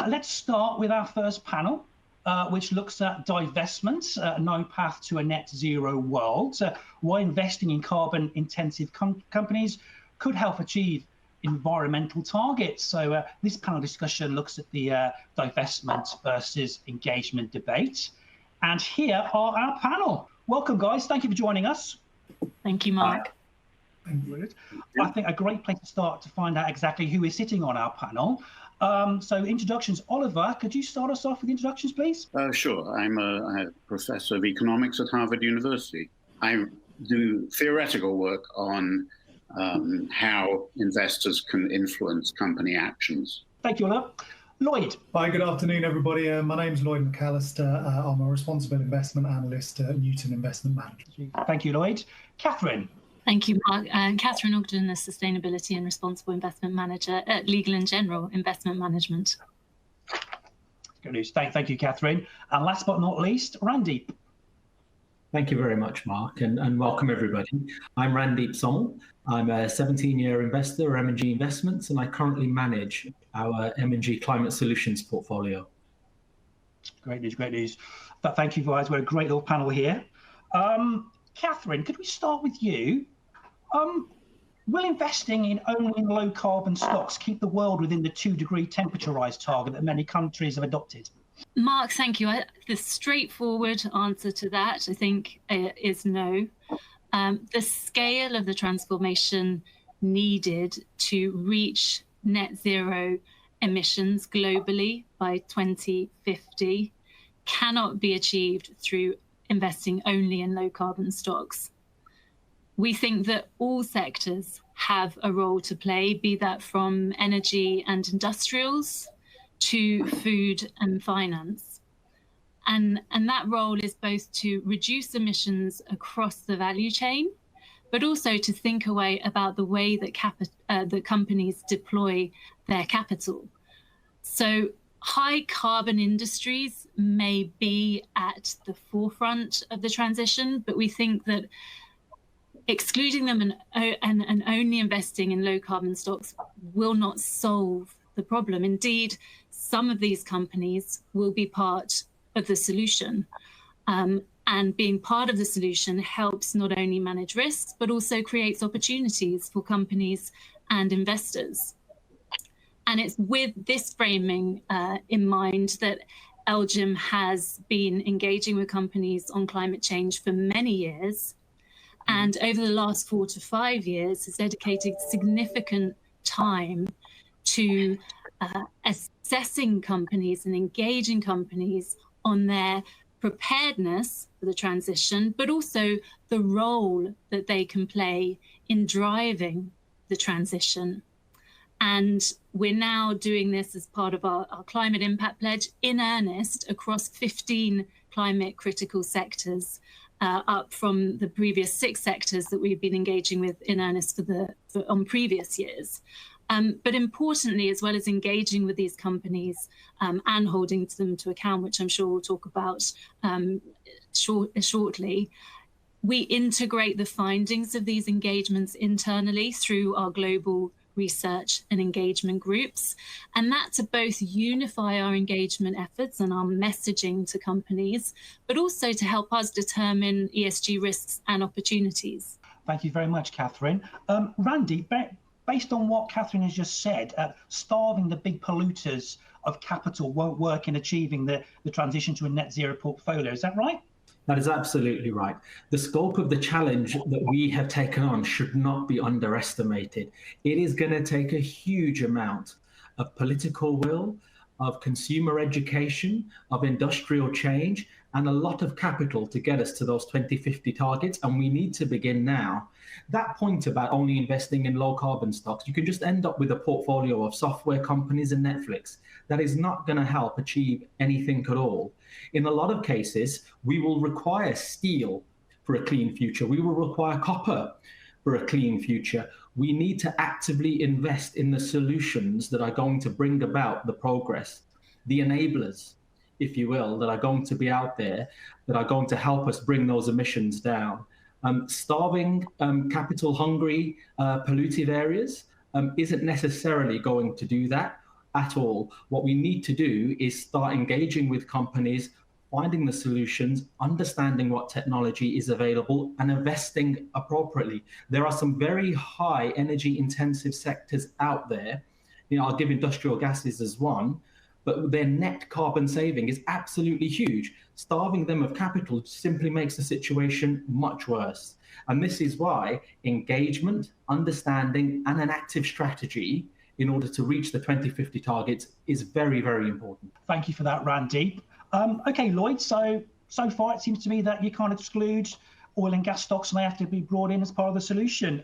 let's start with our first panel, which looks at divestment, no path to a net zero world, why investing in carbon intensive companies could help achieve environmental targets. So this panel discussion looks at the divestment versus engagement debate. And here are our panel. Welcome, guys. Thank you for joining us. Thank you, Mark. I think a great place to start to find out exactly who is sitting on our panel. So introductions. Oliver, could you start us off with introductions, please? Sure. I'm a professor of economics at Harvard University. I do theoretical work on how investors can influence company actions. Thank you, Oliver. Lloyd. Hi, good afternoon, everybody. My name's Lloyd McAllister. I'm a responsible investment analyst at Newton Investment Management. Thank you, Lloyd. Catherine. Thank you, Mark. Catherine Ogden, a Sustainability and Responsible Investment Manager at Legal & General Investment Management. Good news. Thank you, Catherine. And last but not least, Randeep. Thank you very much, Mark, and welcome, everybody. I'm Randeep Somel. I'm a 17-year investor at M&G Investments, and I currently manage our M&G Climate Solutions portfolio. Great news, great news. But thank you, guys. We're a great little panel here. Catherine, could we start with you? Will investing in only low carbon stocks keep the world within the 2-degree temperature rise target that many countries have adopted? Mark, thank you. The straightforward answer to that, I think, is no. The scale of the transformation needed to reach net zero emissions globally by 2050 cannot be achieved through investing only in low carbon stocks. We think that all sectors have a role to play, be that from energy and industrials to food and finance. And that role is both to reduce emissions across the value chain, but also to think away about the way that companies deploy their capital. So high carbon industries may be at the forefront of the transition, but we think that excluding them and only investing in low carbon stocks will not solve the problem. Indeed, some of these companies will be part of the solution. And being part of the solution helps not only manage risks, but also creates opportunities for companies and investors. And it's with this framing in mind that LGIM has been engaging with companies on climate change for many years. And over the last 4 to 5 years has dedicated significant time to assessing companies and engaging companies on their preparedness for the transition, but also the role that they can play in driving the transition. And we're now doing this as part of our climate impact pledge in earnest across 15 climate critical sectors, up from the previous 6 sectors that we've been engaging with in earnest on previous years. But importantly, as well as engaging with these companies and holding them to account, which I'm sure we'll talk about shortly, we integrate the findings of these engagements internally through our global research and engagement groups. And that to both unify our engagement efforts and our messaging to companies, but also to help us determine ESG risks and opportunities. Thank you very much, Catherine. Randy, based on what Catherine has just said, starving the big polluters of capital won't work in achieving the transition to a net zero portfolio. Is that right? That is absolutely right. The scope of the challenge that we have taken on should not be underestimated. It is going to take a huge amount of political will, of consumer education, of industrial change, and a lot of capital to get us to those 2050 targets, and we need to begin now. That point about only investing in low carbon stocks, you can just end up with a portfolio of software companies and Netflix. That is not going to help achieve anything at all. In a lot of cases, we will require steel for a clean future. We will require copper for a clean future. We need to actively invest in the solutions that are going to bring about the progress, the enablers, if you will, that are going to be out there, that are going to help us bring those emissions down. Starving capital-hungry polluted areas isn't necessarily going to do that. at all. What we need to do is start engaging with companies, finding the solutions, understanding what technology is available, and investing appropriately. There are some very high energy intensive sectors out there. I'll give industrial gases as one, but their net carbon saving is absolutely huge. Starving them of capital simply makes the situation much worse. And this is why engagement, understanding, and an active strategy in order to reach the 2050 targets is very, very important. Thank you for that, Randeep. Okay, Lloyd, so far it seems to me that you can't exclude oil and gas stocks and they have to be brought in as part of the solution.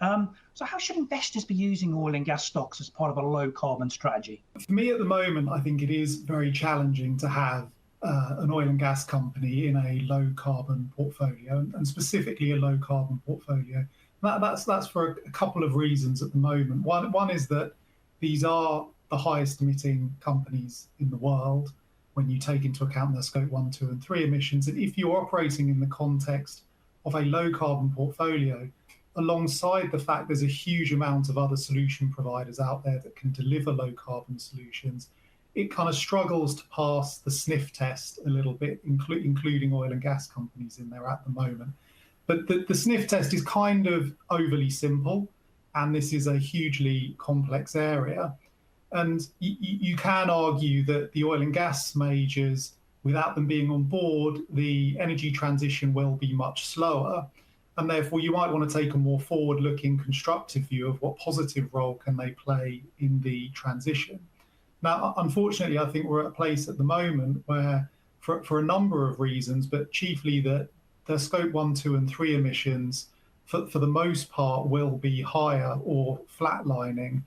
So how should investors be using oil and gas stocks as part of a low carbon strategy? For me at the moment, I think it is very challenging to have an oil and gas company in a low carbon portfolio, and specifically a low carbon portfolio. That's for a couple of reasons at the moment. One is that these are the highest emitting companies in the world when you take into account their scope 1, 2, and 3 emissions. And if you're operating in the context of a low carbon portfolio, alongside the fact there's a huge amount of other solution providers out there that can deliver low carbon solutions, it kind of struggles to pass the sniff test a little bit, including oil and gas companies in there at the moment. But the sniff test is kind of overly simple, and this is a hugely complex area. And you can argue that the oil and gas majors, without them being on board, the energy transition will be much slower. And therefore, you might want to take a more forward-looking, constructive view of what positive role can they play in the transition. Now, unfortunately, I think we're at a place at the moment where, for a number of reasons, but chiefly that the scope 1, 2, and 3 emissions, for the most part, will be higher or flatlining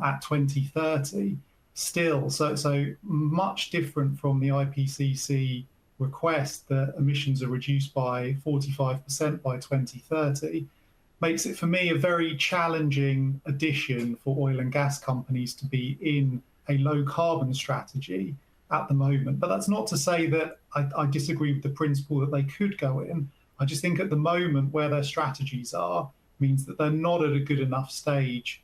at 2030 still. So much different from the IPCC request that emissions are reduced by 45% by 2030, makes it for me a very challenging addition for oil and gas companies to be in a low carbon strategy at the moment. But that's not to say that I disagree with the principle that they could go in. I just think at the moment where their strategies are means that they're not at a good enough stage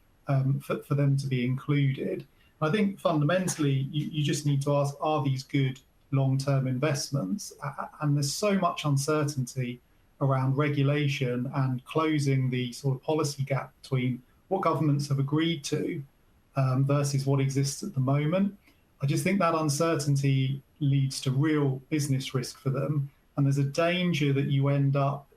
for them to be included. I think fundamentally, you just need to ask, are these good long-term investments? And there's so much uncertainty around regulation and closing the sort of policy gap between what governments have agreed to versus what exists at the moment. I just think that uncertainty leads to real business risk for them. And there's a danger that you end up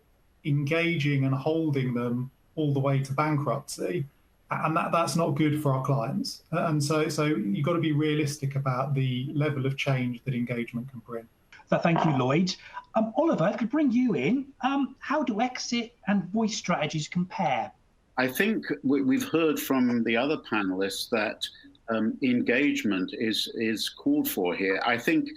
engaging and holding them all the way to bankruptcy. And that's not good for our clients. And so you've got to be realistic about the level of change that engagement can bring. Thank you, Lloyd. Oliver, I could bring you in. How do exit and voice strategies compare? I think we've heard from the other panelists that engagement is called for here. I think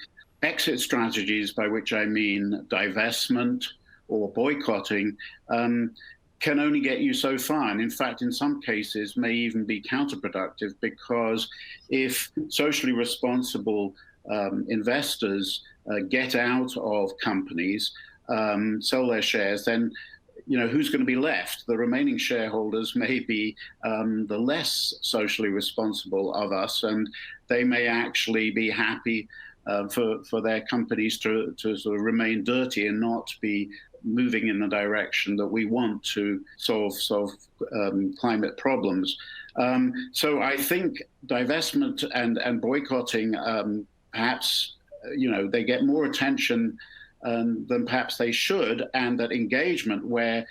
exit strategies, by which I mean divestment or boycotting, can only get you so far. And in fact, in some cases, may even be counterproductive, because if socially responsible investors get out of companies, sell their shares, then who's going to be left? The remaining shareholders may be the less socially responsible of us, and they may actually be happy for their companies to sort of remain dirty and not be moving in the direction that we want to solve climate problems. So I think divestment and boycotting, perhaps, they get more attention than perhaps they should, and that engagement where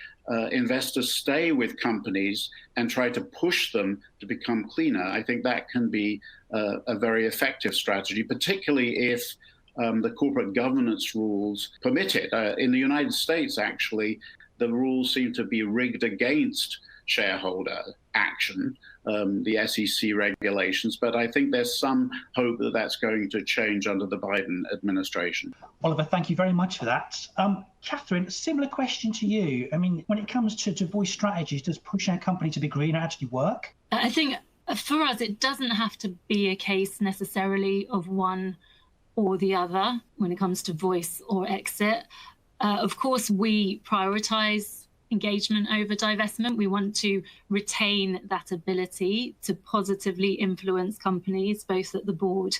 investors stay with companies and try to push them to become cleaner, I think that can be a very effective strategy, particularly if the corporate governance rules permit it. In the United States, actually, the rules seem to be rigged against shareholder action, the SEC regulations, but I think there's some hope that that's going to change under the Biden administration. Oliver, thank you very much for that. Catherine, a similar question to you. I mean, when it comes to voice strategies, does pushing a company to be greener actually work? I think for us, it doesn't have to be a case necessarily of one or the other when it comes to voice or exit. Of course, we prioritize engagement over divestment. We want to retain that ability to positively influence companies, both at the board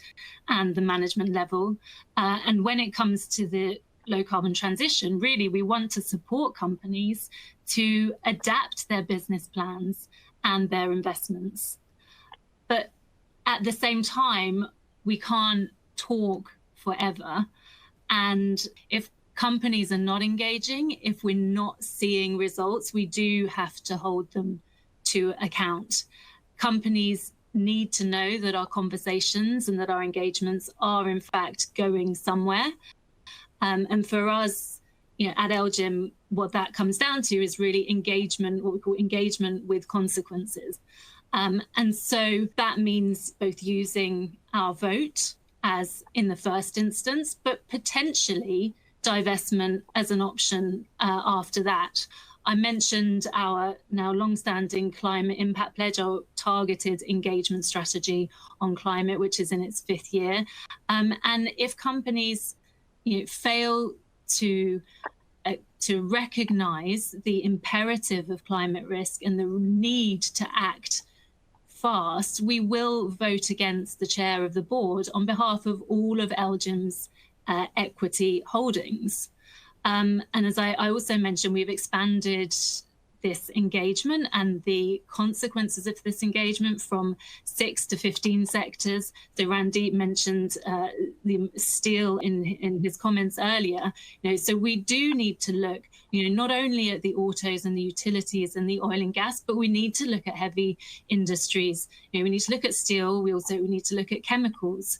and the management level. And when it comes to the low carbon transition, really, we want to support companies to adapt their business plans and their investments. But at the same time, we can't talk forever. And if companies are not engaging, if we're not seeing results, we do have to hold them to account. Companies need to know that our conversations and that our engagements are in fact going somewhere. And for us, at LGIM, what that comes down to is really engagement, what we call engagement with consequences. And so that means both using our vote as in the first instance, but potentially divestment as an option after that. I mentioned our now long-standing climate impact pledge, our targeted engagement strategy on climate, which is in its 5th year. And if companies fail to recognize the imperative of climate risk and the need to act fast, we will vote against the chair of the board on behalf of all of LGIM's equity holdings. And as I also mentioned, we've expanded this engagement and the consequences of this engagement from 6 to 15 sectors. So Randeep mentioned the steel in his comments earlier. So we do need to look, not only at the autos and the utilities and the oil and gas, but we need to look at heavy industries. We need to look at steel. We need to look at chemicals.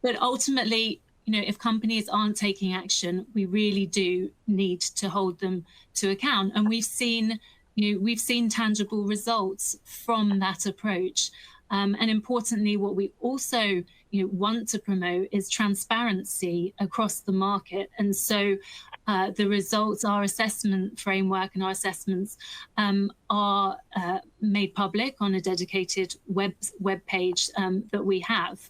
But ultimately, if companies aren't taking action, we really do need to hold them to account. And we've seen tangible results from that approach. And importantly, what we also want to promote is transparency across the market. And so the results, our assessment framework and our assessments are made public on a dedicated web page that we have.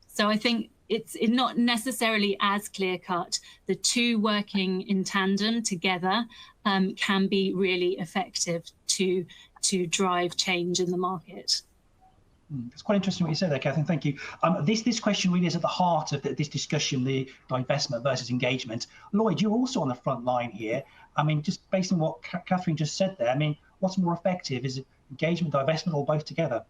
So I think it's not necessarily as clear-cut. The two working in tandem together can be really effective to drive change in the market. It's quite interesting what you said there, Catherine. Thank you. This question really is at the heart of this discussion, the divestment versus engagement. Lloyd, you're also on the front line here. I mean, just based on what Catherine just said there, I mean, what's more effective? Is it engagement, divestment, or both together?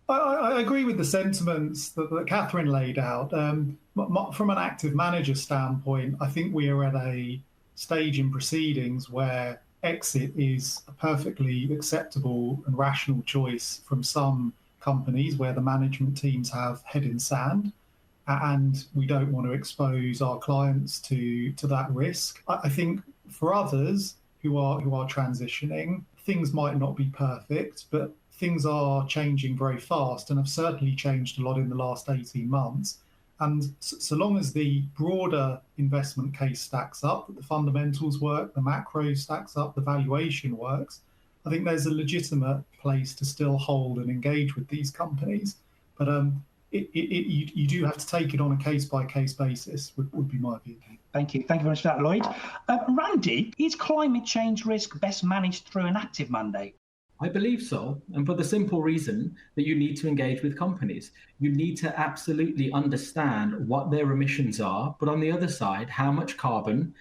I agree with the sentiments that Catherine laid out. From an active manager standpoint, I think we are at a stage in proceedings where exit is a perfectly acceptable and rational choice from some companies where the management teams have head in sand, and we don't want to expose our clients to that risk. I think for others who are transitioning, things might not be perfect, but things are changing very fast and have certainly changed a lot in the last 18 months. And so long as the broader investment case stacks up, the fundamentals work, the macro stacks up, the valuation works, I think there's a legitimate place to still hold and engage with these companies. But you do have to take it on a case-by-case basis, would be my view. Thank you. Thank you very much for that, Lloyd. Randy, is climate change risk best managed through an active mandate? I believe so, and for the simple reason that you need to engage with companies. You need to absolutely understand what their emissions are, but on the other side, how much carbon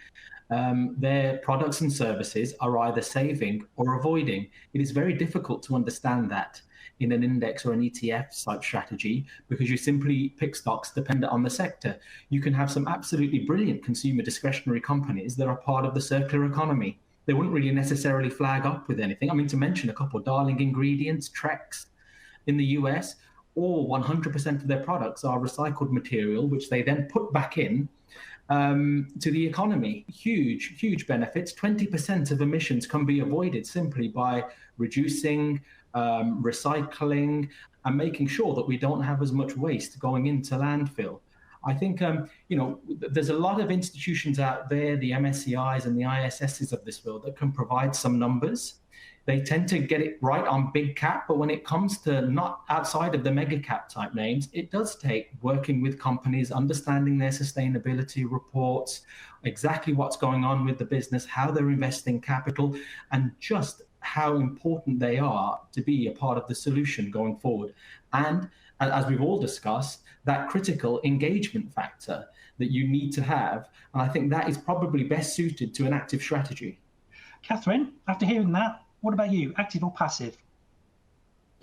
their products and services are either saving or avoiding. It is very difficult to understand that in an index or an ETF type strategy because you simply pick stocks dependent on the sector. You can have some absolutely brilliant consumer discretionary companies that are part of the circular economy. They wouldn't really necessarily flag up with anything. I mean, to mention a couple, Darling Ingredients, Trex in the US, all 100% of their products are recycled material, which they then put back in to the economy. Huge benefits. 20% of emissions can be avoided simply by reducing, recycling, and making sure that we don't have as much waste going into landfill. I think, there's a lot of institutions out there, the MSCIs and the ISSs of this world, that can provide some numbers. They tend to get it right on big cap, but when it comes to not outside of the mega cap type names, it does take working with companies, understanding their sustainability reports, exactly what's going on with the business, how they're investing capital, and just how important they are to be a part of the solution going forward. And as we've all discussed, that critical engagement factor that you need to have. And I think that is probably best suited to an active strategy. Catherine, after hearing that, what about you, active or passive?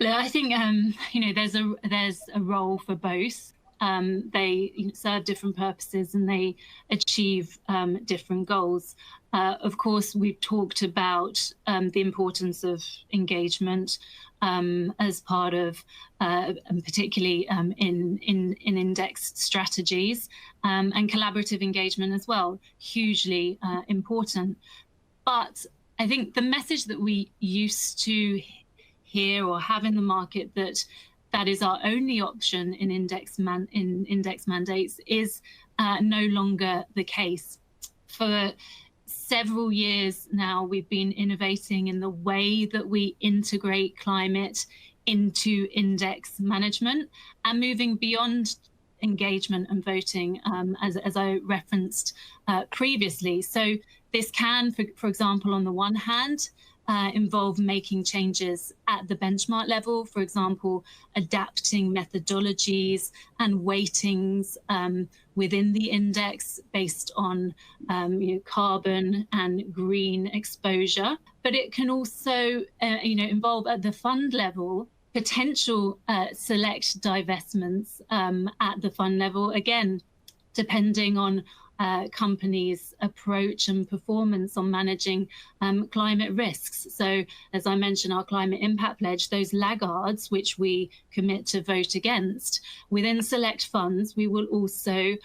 I think there's a role for both. They serve different purposes and they achieve different goals. Of course, we've talked about the importance of engagement as part of, particularly in index strategies, and collaborative engagement as well, hugely important. But I think the message that we used to hear or have in the market that is our only option in index mandates is no longer the case. For several years now, we've been innovating in the way that we integrate climate into index management and moving beyond engagement and voting, as I referenced previously. So this can, for example, on the one hand, involve making changes at the benchmark level, for example, adapting methodologies and weightings within the index based on carbon and green exposure. But it can also involve at the fund level potential select divestments at the fund level, again, depending on companies' approach and performance on managing climate risks. So, as I mentioned, our climate impact pledge, those laggards which we commit to vote against, within select funds, we will also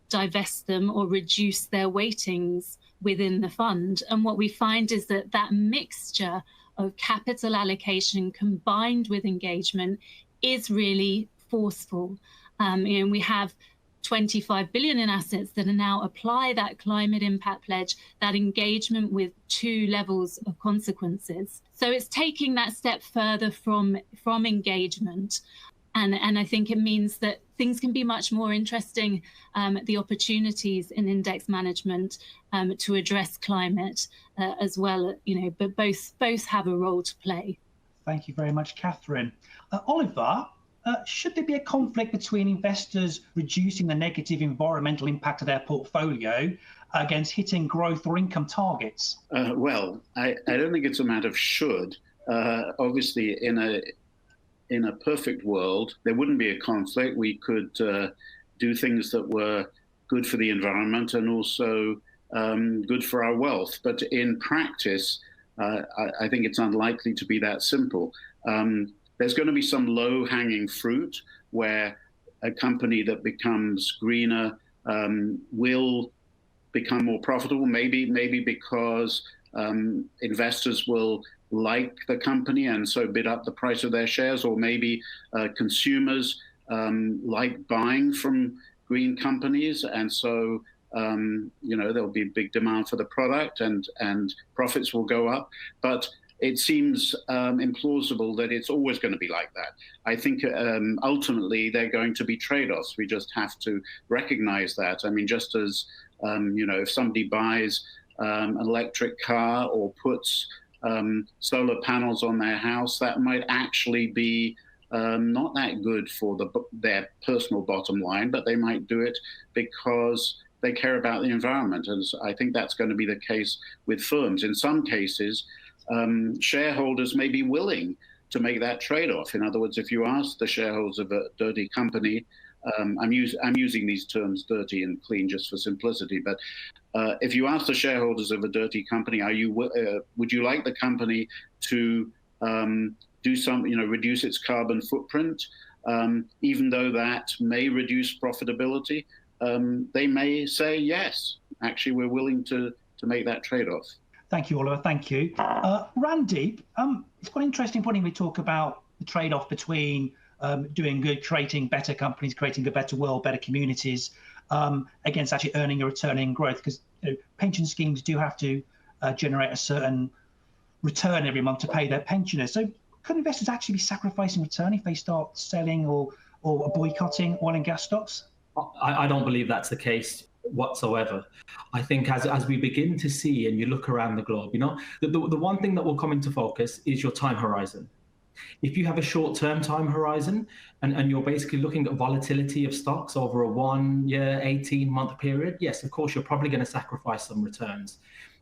divest them or reduce their weightings within the fund. And what we find is that mixture of capital allocation combined with engagement is really forceful. We have 25 billion in assets that are now apply that climate impact pledge, that engagement with 2 levels of consequences. So it's taking that step further from engagement. And I think it means that things can be much more interesting, the opportunities in index management to address climate as well, but both have a role to play. Thank you very much, Catherine. Oliver, should there be a conflict between investors reducing the negative environmental impact of their portfolio against hitting growth or income targets? Well, I don't think it's a matter of should. Obviously, in a perfect world, there wouldn't be a conflict. We could do things that were good for the environment and also good for our wealth. But in practice, I think it's unlikely to be that simple. There's going to be some low-hanging fruit where a company that becomes greener will become more profitable, maybe because investors will like the company and so bid up the price of their shares, or maybe consumers like buying from green companies, and so there'll be big demand for the product and profits will go up. But it seems implausible that it's always going to be like that. I think ultimately they're going to be trade-offs. We just have to recognize that. I mean, just as, if somebody buys an electric car or puts solar panels on their house, that might actually be not that good for their personal bottom line, but they might do it because they care about the environment. And I think that's going to be the case with firms. In some cases, shareholders may be willing to make that trade-off. In other words, if you ask the shareholders of a dirty company, I'm using these terms dirty and clean just for simplicity, but if you ask the shareholders of a dirty company, would you like the company to do reduce its carbon footprint, even though that may reduce profitability? They may say yes. Actually, we're willing to make that trade-off. Thank you, Oliver. Thank you. Randeep, it's quite interesting when we talk about the trade-off between doing good, creating better companies, creating a better world, better communities, against actually earning a return in growth, because pension schemes do have to generate a certain return every month to pay their pensioners. So could investors actually be sacrificing return if they start selling or boycotting oil and gas stocks? I don't believe that's the case whatsoever. I think as we begin to see, and you look around the globe, the one thing that will come into focus is your time horizon. If you have a short-term time horizon and you're basically looking at volatility of stocks over a 1 year, 18-month period, yes, of course, you're probably going to sacrifice some returns.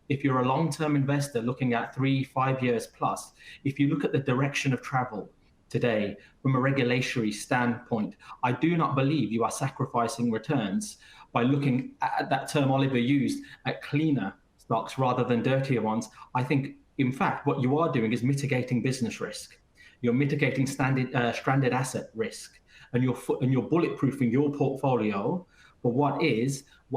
If you're a long-term investor looking at 3-5 years plus, if you look at the direction of travel today from a regulatory standpoint, I do not believe you are sacrificing returns by looking at that term Oliver used, at cleaner stocks rather than dirtier ones. I think, in fact, what you are doing is mitigating business risk. You're mitigating stranded asset risk, and you're bulletproofing your portfolio for what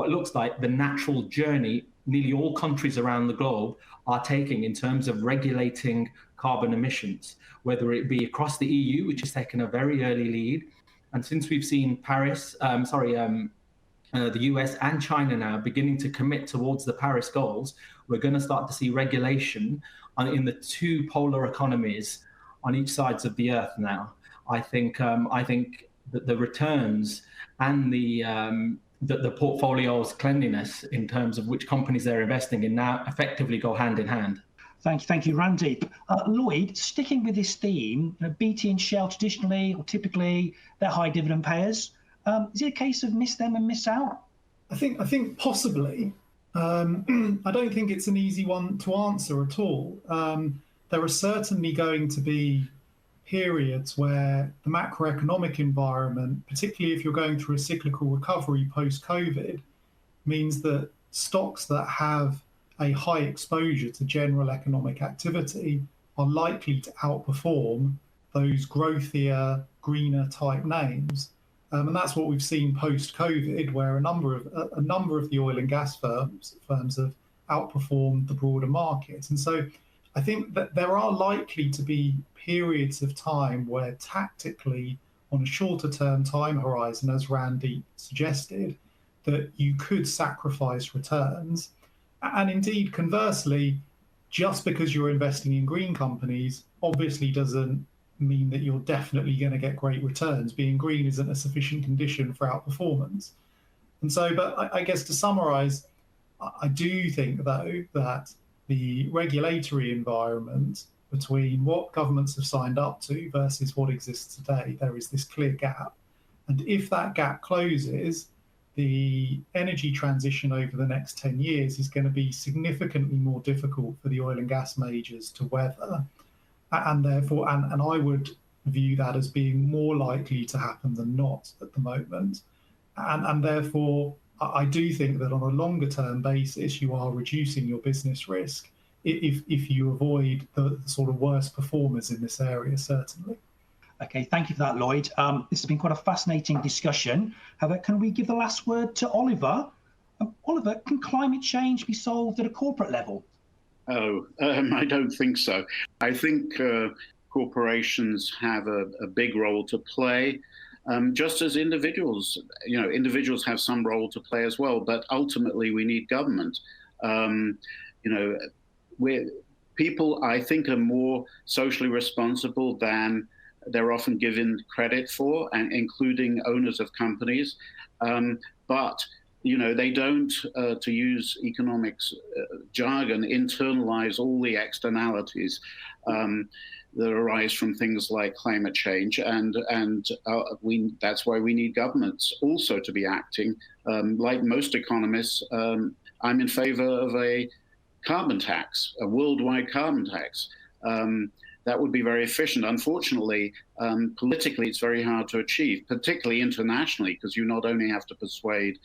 looks like the natural journey nearly all countries around the globe are taking in terms of regulating carbon emissions, whether it be across the EU, which has taken a very early lead. And since we've seen the US and China now beginning to commit towards the Paris goals, we're going to start to see regulation in the two polar economies on each sides of the earth now. I think that the returns and the portfolio's cleanliness in terms of which companies they're investing in now effectively go hand in hand. Thank you, Randeep. Lloyd, sticking with this theme, BT and Shell traditionally or typically they're high dividend payers. Is it a case of miss them and miss out? I think possibly. I don't think it's an easy one to answer at all. There are certainly going to be periods where the macroeconomic environment, particularly if you're going through a cyclical recovery post-COVID, means that stocks that have a high exposure to general economic activity are likely to outperform those growthier, greener type names. And that's what we've seen post-COVID, where a number of the oil and gas firms have outperformed the broader market. And so I think that there are likely to be periods of time where tactically, on a shorter term time horizon, as Randeep suggested, that you could sacrifice returns. And indeed, conversely, just because you're investing in green companies obviously doesn't mean that you're definitely going to get great returns. Being green isn't a sufficient condition for outperformance. And so, but I guess to summarize, I do think, though, that the regulatory environment between what governments have signed up to versus what exists today, there is this clear gap. And if that gap closes, the energy transition over the next 10 years is going to be significantly more difficult for the oil and gas majors to weather. And therefore, and I would view that as being more likely to happen than not at the moment. And therefore, I do think that on a longer term basis, you are reducing your business risk if you avoid the sort of worst performers in this area, certainly. Okay, thank you for that, Lloyd. This has been quite a fascinating discussion. However, can we give the last word to Oliver? Oliver, can climate change be solved at a corporate level? I don't think so. I think corporations have a big role to play, just as individuals. Individuals have some role to play as well. But ultimately, we need government. People, I think, are more socially responsible than they're often given credit for, and including owners of companies. But they don't, to use economics jargon, internalize all the externalities that arise from things like climate change, and that's why we need governments also to be acting. Like most economists, I'm in favor of a carbon tax, a worldwide carbon tax. That would be very efficient. Unfortunately, politically, it's very hard to achieve, particularly internationally, because you not only have to persuade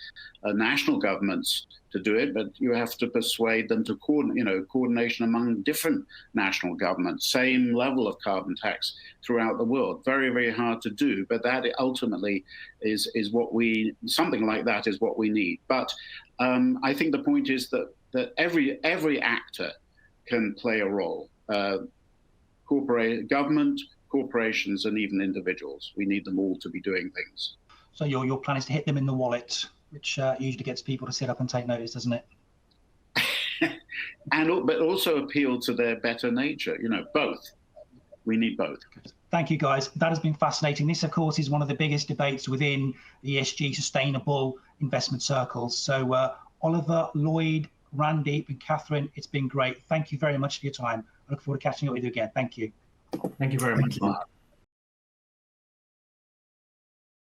national governments to do it, but you have to persuade them to coordination among different national governments, same level of carbon tax throughout the world. Very, very hard to do, but that ultimately is what something like that is what we need. But I think the point is that every actor can play a role. Government, corporations, and even individuals. We need them all to be doing things. So your plan is to hit them in the wallet, which usually gets people to sit up and take notice, doesn't it? but also appeal to their better nature. Both. We need both. Thank you, guys. That has been fascinating. This, of course, is one of the biggest debates within the ESG sustainable investment circles. So Oliver, Lloyd, Randeep, and Catherine, it's been great. Thank you very much for your time. I look forward to catching up with you again. Thank you. Thank you very much, Mark.